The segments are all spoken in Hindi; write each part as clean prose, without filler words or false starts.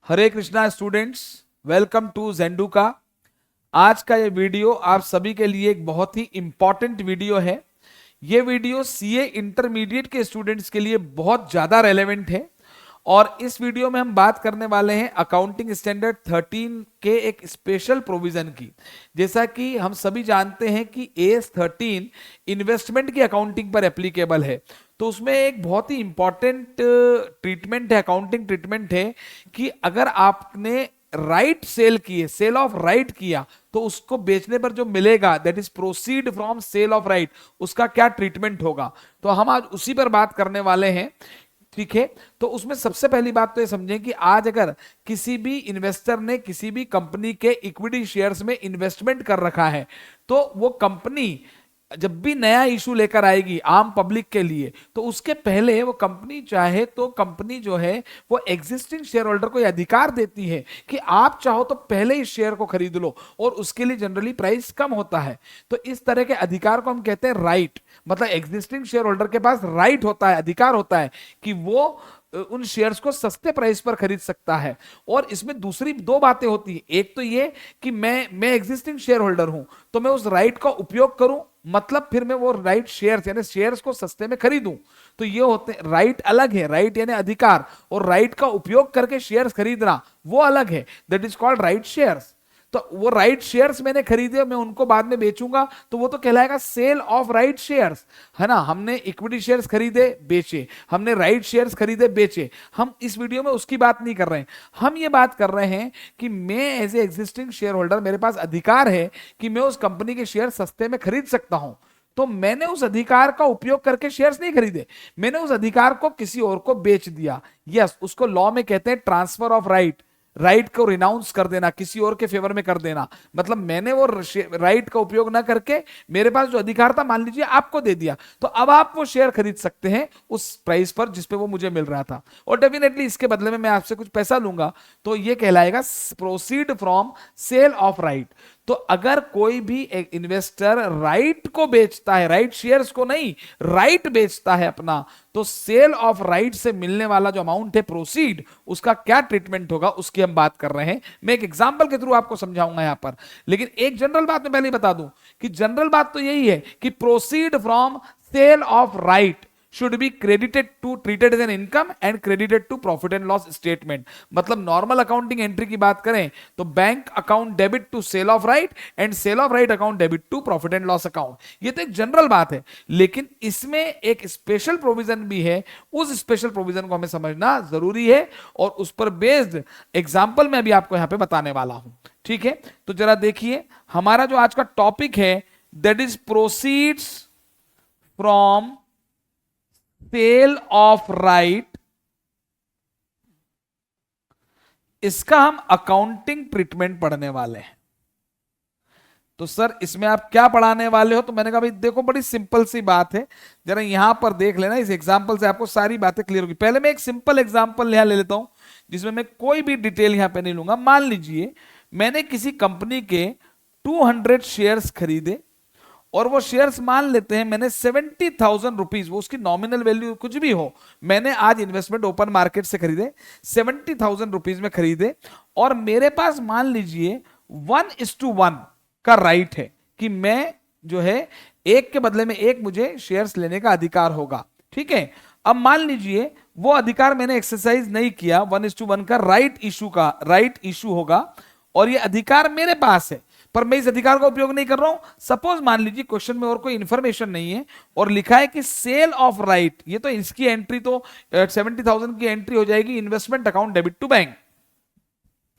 Hare Krishna students, welcome to ज़ेंडू का। आज का ये वीडियो आप सभी के लिए एक बहुत ही इंपॉर्टेंट वीडियो है। ये वीडियो सीए इंटरमीडिएट के स्टूडेंट्स के लिए बहुत ज़्यादा रेलेवेंट है और इस वीडियो में हम बात करने वाले हैं अकाउंटिंग स्टैंडर्ड 13 के एक स्पेशल प्रोविजन की। जैसा कि हम सभी जानते हैं कि एस 13 इन्वेस्टमेंट की अकाउंटिंग पर एप्लीकेबल है, तो उसमें एक बहुत ही इंपॉर्टेंट ट्रीटमेंट है, अकाउंटिंग ट्रीटमेंट है कि अगर आपने राइट सेल किए, सेल ऑफ राइट किया, तो उसको बेचने पर जो मिलेगा that is proceed from sale of right, उसका क्या ट्रीटमेंट होगा। तो हम आज उसी पर बात करने वाले हैं। ठीक है, तो उसमें सबसे पहली बात तो ये समझें कि आज अगर किसी भी इन्वेस्टर ने किसी भी कंपनी के इक्विटी शेयर्स में इन्वेस्टमेंट कर रखा है, तो वो कंपनी जब भी नया इशू लेकर आएगी आम पब्लिक के लिए, तो उसके पहले वो कंपनी चाहे तो कंपनी जो है वो एग्जिस्टिंग शेयर होल्डर को यह अधिकार देती है कि आप चाहो तो पहले इस शेयर को खरीद लो, और उसके लिए जनरली प्राइस कम होता है। तो इस तरह के अधिकार को हम कहते हैं राइट। मतलब एग्जिस्टिंग शेयर होल्डर के पास राइट होता है, अधिकार होता है कि वो उन शेयर्स को सस्ते प्राइस पर खरीद सकता है। और इसमें दूसरी दो बातें होती है। एक तो ये कि मैं एग्जिस्टिंग शेयर होल्डर हूं, तो मैं उस राइट का उपयोग करूं, मतलब फिर मैं वो राइट शेयर्स यानी शेयर्स को सस्ते में खरीदूं। तो ये होते राइट अलग है, राइट यानी अधिकार, और राइट का उपयोग करके शेयर्स खरीदना वो अलग है, that is called right shares. तो वो राइट शेयर्स मैंने खरीदे, मैं उनको बाद में बेचूंगा, तो वो तो कहलाएगा सेल ऑफ राइट शेयर्स, है ना। हमने इक्विटी शेयर्स खरीदे बेचे, हमने राइट शेयर्स खरीदे बेचे। हम इस वीडियो में उसकी बात नहीं कर रहे हैं, हम ये बात कर रहे हैं कि मैं as a existing shareholder, मेरे पास अधिकार है कि मैं उस कंपनी के शेयर सस्ते में खरीद सकता हूं। तो मैंने उस अधिकार का उपयोग करके शेयर्स नहीं खरीदे, मैंने उस अधिकार को किसी और को बेच दिया। यस, उसको लॉ में कहते हैं ट्रांसफर ऑफ राइट। राइट को रिनाउंस कर देना, किसी और के फेवर में कर देना। मतलब मैंने वो राइट का उपयोग ना करके मेरे पास जो अधिकार था मान लीजिए आपको दे दिया, तो अब आप वो शेयर खरीद सकते हैं उस प्राइस पर जिस पे वो मुझे मिल रहा था, और डेफिनेटली इसके बदले में मैं आपसे कुछ पैसा लूंगा, तो ये कहलाएगा proceed from sale of right. तो अगर कोई भी एक इन्वेस्टर राइट को बेचता है, राइट शेयर्स को नहीं, राइट बेचता है अपना, तो सेल ऑफ राइट से मिलने वाला जो अमाउंट है प्रोसीड, उसका क्या ट्रीटमेंट होगा उसकी हम बात कर रहे हैं। मैं एक एग्जांपल के थ्रू आपको समझाऊंगा यहां पर, लेकिन एक जनरल बात मैं पहले बता दूं कि जनरल बात तो यही है कि proceed from sale of right should be credited to treated as an income and credited to profit and loss statement। मतलब नॉर्मल अकाउंटिंग एंट्री की बात करें तो bank account debit to sale of right and sale of right account debit to profit and loss account. ये तो एक जनरल बात है, लेकिन इसमें एक स्पेशल प्रोविजन भी है। उस स्पेशल प्रोविजन को हमें समझना जरूरी है, और उस पर बेस्ड एग्जांपल मैं अभी आपको यहां पे बताने वाला हूं। ठीक है, तो जरा देखिए हमारा जो आज का टॉपिक है that is proceeds from sale of right. इसका हम अकाउंटिंग ट्रीटमेंट पढ़ने वाले हैं। तो सर इसमें आप क्या पढ़ाने वाले हो, तो मैंने कहा भाई देखो बड़ी सिंपल सी बात है, जरा यहां पर देख लेना, इस एग्जांपल से आपको सारी बातें क्लियर होगी। पहले मैं एक सिंपल एग्जांपल यहां ले लेता हूं जिसमें मैं कोई भी डिटेल यहां पे नहीं लूंगा। मान लीजिए मैंने किसी कंपनी के 200 शेयर्स खरीदे, और वो शेयर्स मान लेते हैं मैंने 70,000 रुपीज, वो उसकी नॉमिनल वैल्यू कुछ भी हो, मैंने आज इन्वेस्टमेंट ओपन मार्केट से खरीदे, 70,000 रुपीज में खरीदे, और मेरे पास मान लीजिए 1:1 का राइट है कि मैं जो है एक के बदले में एक मुझे शेयर्स लेने का अधिकार होगा। ठीक है, अब मान लीजिए वो अधिकार मैंने एक्सरसाइज नहीं किया, 1:1 का राइट इशू होगा, और ये अधिकार मेरे पास है, पर मैं इस अधिकार का उपयोग नहीं कर रहा हूं। सपोज मान लीजिए क्वेश्चन में और कोई इंफॉर्मेशन नहीं है और लिखा है कि सेल ऑफ राइट, ये तो इसकी एंट्री तो 70,000 की एंट्री हो जाएगी investment account debit to bank.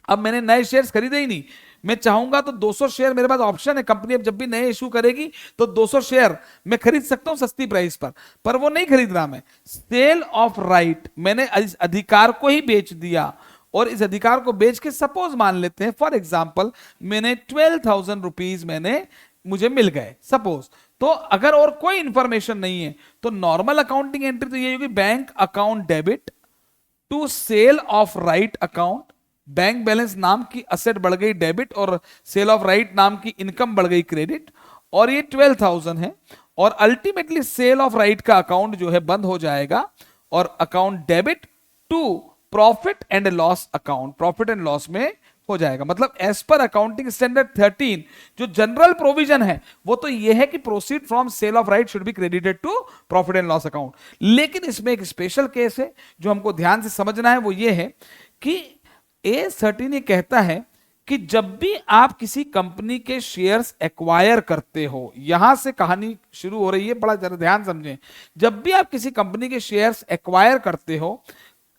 अब मैंने नए शेयर्स खरीदे ही नहीं, मैं चाहूंगा तो 200 शेयर, मेरे पास ऑप्शन है, कंपनी अब जब भी नए इशू करेगी तो 200 शेयर मैं खरीद सकता हूं सस्ती प्राइस पर वो नहीं खरीद रहा मैं। सेल ऑफ राइट, मैंने इस अधिकार को ही बेच दिया, और इस अधिकार को बेच के सपोज मान लेते हैं फॉर एग्जाम्पल मैंने 12,000 रुपीज मुझे मिल गए सपोज। तो अगर और कोई इंफॉर्मेशन नहीं है तो नॉर्मल अकाउंटिंग एंट्री तो ये होगी bank account debit to sale of right account. Bank balance नाम की असेट बढ़ गई डेबिट, और सेल ऑफ राइट नाम की इनकम बढ़ गई क्रेडिट, और ये 12,000 है, और अल्टीमेटली सेल ऑफ राइट का अकाउंट जो है बंद हो जाएगा, और account debit to profit and loss account, profit and loss में हो जाएगा। मतलब एज पर अकाउंटिंग स्टैंडर्ड 13 जो जनरल प्रोविजन है वो तो ये है कि proceed from sale of right should be credited to profit and loss account. लेकिन इसमें एक स्पेशल केस है जो हमको ध्यान से समझना है, वो ये है कि A13 ये कहता है कि जब भी आप किसी कंपनी के शेयर्स एक्वायर करते हो, यहां से कहानी शुरू हो रही है, बड़ा जरा ध्यान समझें। जब भी आप किसी कंपनी के शेयर्स एक्वायर करते हो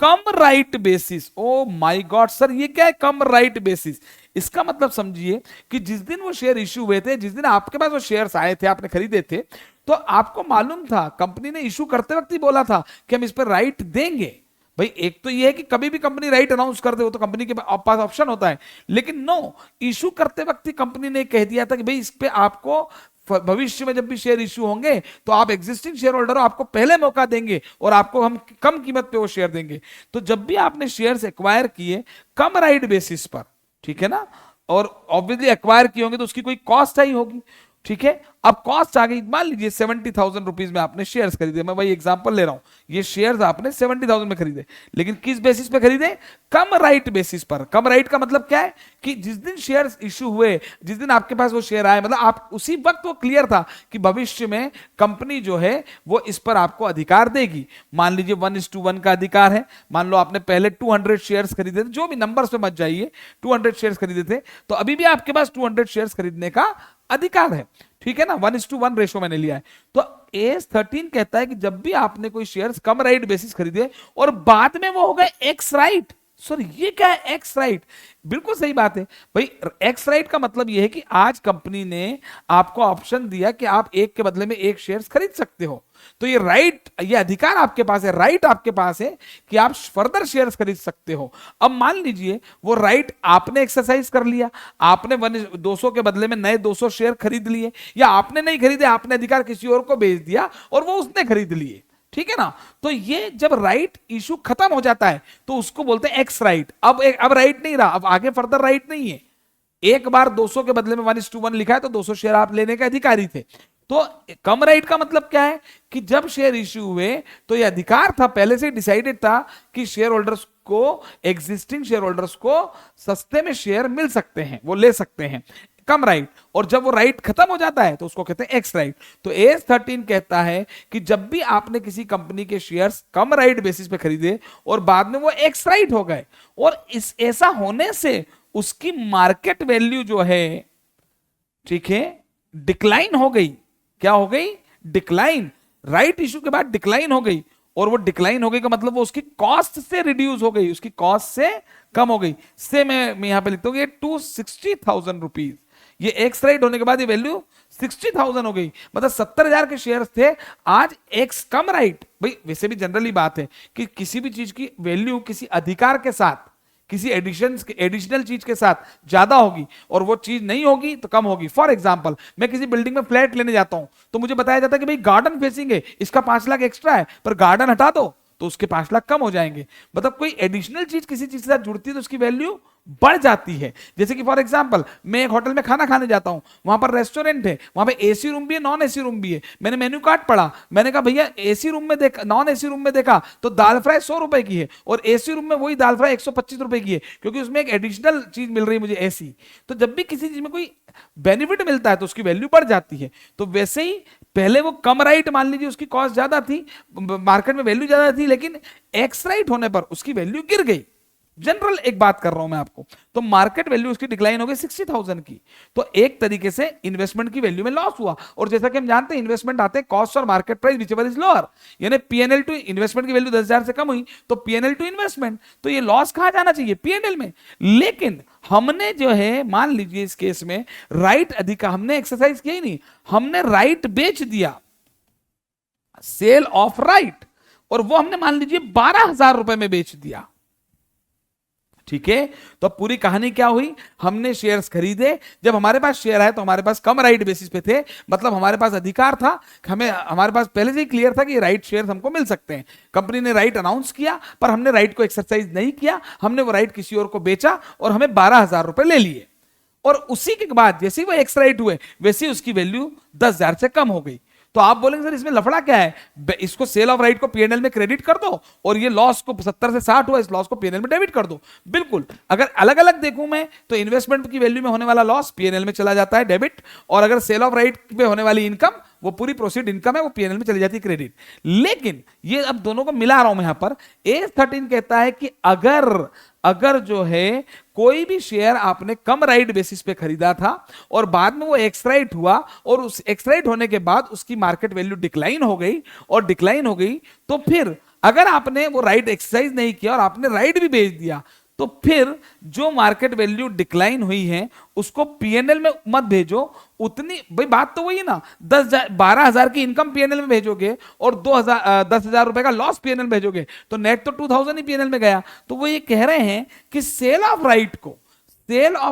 cum right basis, oh my god sir ये क्या है कम राइट बेसिस? इसका मतलब समझिए कि जिस दिन वो शेयर इश्यू हुए थे, जिस दिन आपके पास वो शेयर्स आए थे, आपने खरीदे थे, तो आपको मालूम था, कंपनी ने इश्यू करते वक्त ही बोला था कि हम इस पर राइट देंगे। भाई एक तो ये है कि कभी भी कंपनी राइट अनाउंस कर दे, वो तो कंपनी के पास ऑप्शन होता है, लेकिन नो, इशू करते वक्त ही कंपनी ने कह दिया था कि भाई इस पे आपको भविष्य में जब भी शेयर इश्यू होंगे तो आप एग्जिस्टिंग शेयर होल्डर हो, आपको पहले मौका देंगे और आपको हम कम कीमत पे वो शेयर देंगे। तो जब भी आपने शेयर्स एक्वायर किए कम राइट बेसिस पर, ठीक है ना, और ऑब्वियसली एक्वायर किए होंगे तो उसकी कोई कॉस्ट आई होगी, ठीक है। अब कॉस्ट आ गई, मान लीजिए 70,000 रुपीज में आपने शेयर्स खरीदे, मैं वही एग्जांपल ले रहा हूं, ये शेयर्स आपने 70,000 में खरीदे, लेकिन किस बेसिस पे खरीदे? कम राइट बेसिस पर। कम राइट का मतलब क्या है कि जिस दिन शेयर्स इश्यू हुए, जिस दिन आपके पास वो शेयर आए, मतलब आप उसी वक्त वो क्लियर था कि भविष्य में कंपनी जो है वो इस पर आपको अधिकार देगी। मान लीजिए 1:1 का अधिकार है, मान लो आपने पहले 200 शेयर्स खरीदे थे, जो भी नंबर्स पे मत जाइए, 200 शेयर्स खरीदे थे, तो अभी भी आपके पास 200 शेयर्स खरीदने का अधिकार है, ठीक है ना, 1:1 रेशो मैंने लिया है। तो AS13 कहता है कि जब भी आपने कोई शेयर्स कम राइट बेसिस खरीदे और बाद में वो हो गए एक्स राइट, सर ये क्या है एक्स राइट? बिल्कुल सही बात है भाई, एक्स राइट का मतलब ये है कि आज कंपनी ने आपको ऑप्शन दिया कि आप एक के बदले में एक शेयर्स खरीद सकते हो, तो ये राइट, ये अधिकार आपके पास है, राइट आपके पास है कि आप फर्दर शेयर्स खरीद सकते हो। अब मान लीजिए वो राइट आपने एक्सरसाइज कर लिया, आपने 200 के बदले में नए 200 शेयर खरीद लिए, या आपने नहीं खरीदे, आपने अधिकार किसी और को बेच दिया और वो उसने खरीद लिए, ठीक है ना। तो ये जब राइट इशू खत्म हो जाता है तो उसको बोलते हैं एक्स राइट। अब राइट नहीं रहा, अब आगे फर्दर राइट नहीं है। एक बार 200 के बदले में 1:1 लिखा है तो 200 शेयर आप लेने के अधिकारी थे। तो कम राइट का मतलब क्या है कि जब शेयर इश्यू हुए तो यह अधिकार था, पहले से डिसाइडेड था कि शेयर होल्डर्स को, एग्जिस्टिंग शेयर होल्डर्स को सस्ते में शेयर मिल सकते हैं, वो ले सकते हैं, कम राइट। और जब वो राइट खत्म हो जाता है तो उसको कहते हैं एक्स राइट। तो AS13 कहता है कि जब भी आपने किसी कंपनी के शेयर्स कम राइट बेसिस पे खरीदे और बाद में वो एक्स राइट हो गए, और इस ऐसा होने से उसकी मार्केट वैल्यू जो है, ठीक है, डिक्लाइन हो गई। क्या हो गई? डिक्लाइन। राइट इशू के बाद डिक्लाइन हो गई, और वो डिक्लाइन हो गई का मतलब वो उसकी कॉस्ट से रिड्यूस हो गई, उसकी कॉस्ट से कम हो गई। से मैं यहां पे लिखता हूं ये 260,000 रुपीज, ये एक्स राइट होने के बाद ये वैल्यू 60,000 हो गई, मतलब 70,000 के शेयर्स थे, आज एक्स कम राइट। भाई वैसे भी जनरली बात है कि किसी भी चीज की वैल्यू किसी अधिकार के साथ, किसी एडिशनल चीज के साथ ज्यादा होगी, और वो चीज नहीं होगी तो कम होगी। फॉर एग्जांपल, मैं किसी बिल्डिंग में फ्लैट लेने जाता हूं तो मुझे बताया जाता है कि भाई गार्डन फेसिंग है, इसका 5 लाख एक्स्ट्रा है, पर गार्डन हटा दो तो उसके 5 लाख कम हो जाएंगे। मतलब कोई एडिशनल चीज किसी चीज के साथ जुड़ती है तो उसकी वैल्यू बढ़ जाती है। जैसे कि फॉर एग्जांपल, मैं एक होटल में खाना खाने जाता हूं, वहां पर रेस्टोरेंट है, वहां पे एसी रूम भी है, नॉन एसी रूम भी है। मैंने मेन्यू कार्ड पढ़ा, मैंने कहा भैया एसी रूम में देखा, नॉन एसी रूम में देखा तो दाल फ्राई 100 रुपए की है, और एसी रूम में वही दाल फ्राई 125 रुपए की है, क्योंकि उसमें एक एडिशनल चीज मिल रही है मुझे, एसी। तो जब भी किसी चीज में कोई बेनिफिट मिलता है तो उसकी वैल्यू बढ़ जाती है। तो वैसे ही पहले वो कम राइट, मान लीजिए उसकी कॉस्ट ज्यादा थी, मार्केट में वैल्यू ज्यादा थी, लेकिन एक्स राइट होने पर उसकी वैल्यू गिर गई। जनरल एक बात कर रहा हूं मैं आपको, तो मार्केट वैल्यू उसकी डिक्लाइन हो गई 60,000 की, तो एक तरीके से इन्वेस्टमेंट की वैल्यू में लॉस हुआ। और जैसा कि हम जानते हैं इन्वेस्टमेंट आते हैं कॉस्ट और market price whichever is lower, यानी पीएनएल टू इन्वेस्टमेंट की वैल्यू 10,000 से कम हुई तो पीएनएल टू इन्वेस्टमेंट, तो ये लॉस कहां जाना चाहिए? पीएनएल में। लेकिन हमने जो है, मान लीजिए इस केस में राइट अधिकार हमने एक्सरसाइज किया ही नहीं, हमने राइट बेच दिया, सेल ऑफ राइट, और वो हमने मान लीजिए 12,000 रुपए में बेच दिया, ठीक है। तो पूरी कहानी क्या हुई? हमने शेयर्स खरीदे, जब हमारे पास शेयर आए तो हमारे पास कम राइट बेसिस पे थे, मतलब हमारे पास अधिकार था, हमारे पास पहले से ही क्लियर था कि राइट शेयर्स हमको मिल सकते हैं। कंपनी ने राइट अनाउंस किया पर हमने राइट को एक्सरसाइज नहीं किया, हमने वो राइट किसी और को बेचा और हमें 12,000 रुपए ले लिए, और उसी के बाद जैसे ही वो एक्स राइट हुए वैसे ही उसकी वैल्यू 10,000 से कम हो गई। तो आप बोलेंगे सर इसमें लफड़ा क्या है, इसको सेल ऑफ राइट को पीएनएल में क्रेडिट कर दो और ये लॉस को 70 से 60 हुआ, इस लॉस को पीएनएल में डेबिट कर दो। बिल्कुल, अगर अलग अलग देखूं मैं तो इन्वेस्टमेंट की वैल्यू में होने वाला लॉस पीएनएल में चला जाता है डेबिट, और अगर सेल ऑफ राइट पे होने वाली इनकम वो पूरी प्रोसीड इनकम है, वो पीएनएल में चली जाती है क्रेडिट। लेकिन ये अब दोनों को मिला रहा हूं मैं यहां पर। A13 कहता है कि अगर जो है कोई भी शेयर आपने कम राइट बेसिस पे खरीदा था और बाद में वो एक्सराइट हुआ और उस एक्सराइट होने के बाद उसकी मार्केट वैल्यू डिक्लाइन हो गई तो फिर अगर आपने वो राइट एक्सरसाइज नहीं किया और आपने राइट भी बेच दिया, तो फिर जो मार्केट वैल्यू डिक्लाइन हुई है उसको पीएनएल में मत भेजो उतनी। भाई बात तो वही है ना, 12,000 की इनकम पीएनएल में भेजोगे और 10,000 रुपए का लॉस पीएनएल में भेजोगे तो नेट तो 2,000 ही पीएनएल में गया। तो वो ये कह रहे हैं कि सेल ऑफ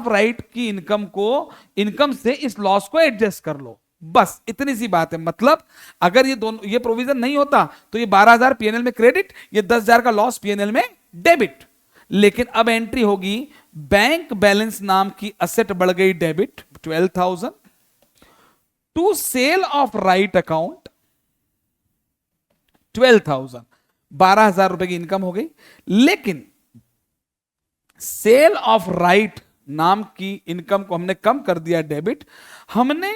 राइट की इनकम से इस लॉस को एडजस्ट कर लो, बस इतनी सी बात है। मतलब अगर ये प्रोविजन नहीं होता तो ये 12,000 पीएनएल में क्रेडिट, ये 10,000 का लॉस पीएनएल में डेबिट। लेकिन अब एंट्री होगी बैंक बैलेंस नाम की असेट बढ़ गई debit 12,000 to sale of right account 12,000, 12,000 रुपए की इनकम हो गई। लेकिन सेल ऑफ राइट नाम की इनकम को हमने कम कर दिया डेबिट, हमने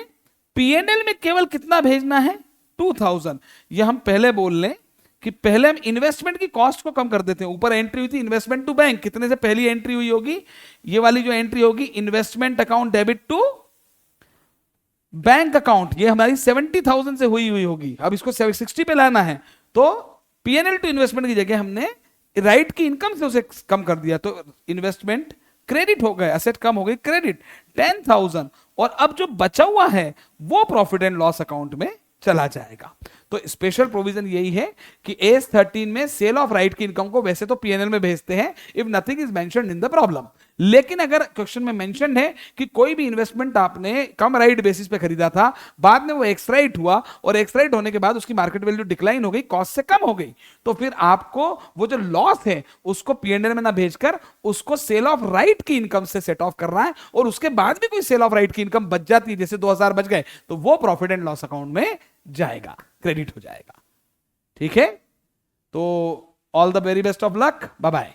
पीएनएल में केवल कितना भेजना है 2,000। यह हम पहले बोल लें कि पहले हम इन्वेस्टमेंट की कॉस्ट को कम कर देते हैं। ऊपर एंट्री हुई थी इन्वेस्टमेंट टू बैंक, कितने से पहली एंट्री हुई होगी, ये वाली जो एंट्री होगी investment account debit to bank account, ये हमारी 70,000 से हुई होगी। अब इसको 60 पे लाना है तो पीएनएल टू इन्वेस्टमेंट की जगह हमने राइट की इनकम से उसे कम कर दिया, तो इन्वेस्टमेंट क्रेडिट हो गए, एसेट कम हो गई क्रेडिट 10,000, और अब जो बचा हुआ है वो प्रॉफिट एंड लॉस अकाउंट में चला जाएगा। तो स्पेशल प्रोविजन यही है कि AS13 में सेल ऑफ राइट की इनकम को वैसे तो पीएनएल में भेजते हैं if nothing is mentioned in the problem, लेकिन अगर क्वेश्चन में मेंशन्ड है कि कोई भी इन्वेस्टमेंट आपने कम राइट बेसिस पे खरीदा था, बाद में वो एक्सराइट हुआ और एक्सराइट होने के बाद उसकी मार्केट वैल्यू डिक्लाइन हो गई, कॉस्ट से कम हो गई, तो फिर आपको वो जो लॉस है उसको पीएनएल में ना भेजकर उसको सेल ऑफ राइट की इनकम से सेट ऑफ करना है, और उसके बाद भी कोई सेल ऑफ राइट की इनकम बच जाती है, जैसे 2,000 बच गए, तो वो प्रॉफिट एंड लॉस अकाउंट में जाएगा, क्रेडिट हो जाएगा। ठीक है, तो all the very best of luck, bye bye.